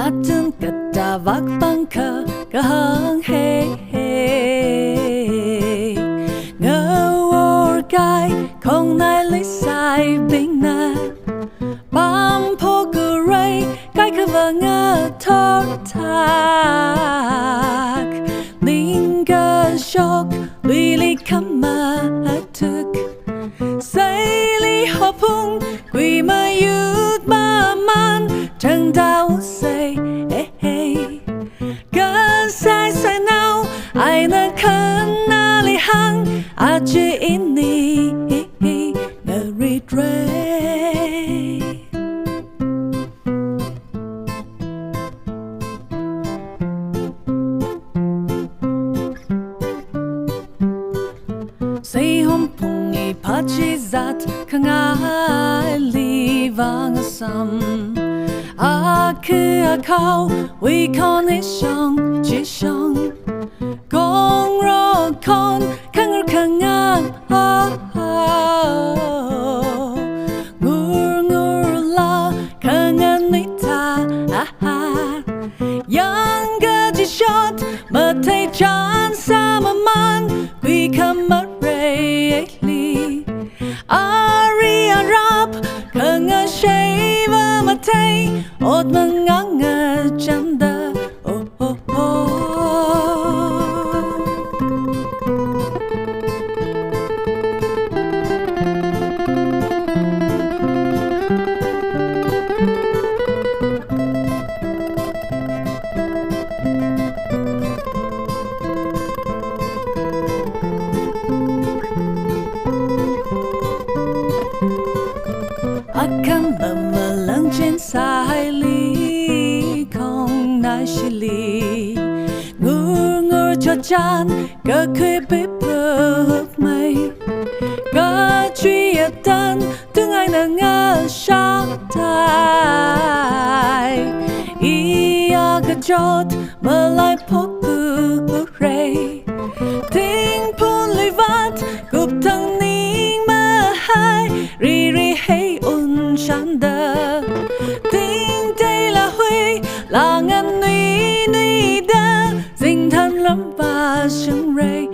Ātun katāvāk pangkha kahang Ngaworkai khongnai luisai bingna Pāmphokurei kaikhava ngathorthāk Ning kashok luili khamathuk Seihomphungli mayutmāmān changtāusei Kasāsainao eina khanāli hāng eina ngaritrei Seihomphungli phāchizāt khangaili vāngasām Kakahang we konishong chishong Gongra kon kangang Ngur kanganita Yang gajishot matay chan samaman Kui khamathuk Ari arab kangashiva matay Od manganga chanda Akan mamalang trên Seili khongnai Seili ngur cho chan cơ khuy bếp bực mây cơ truy tan tương ai là ngã sát thai ia cái chót mà lại Pāmphokurei tiếng phun lưỡi vắt cụp thằng Ning mà hai ri hay Shanda Theithei Luithui là ngân nuy đa dinh thân lắm và sương rây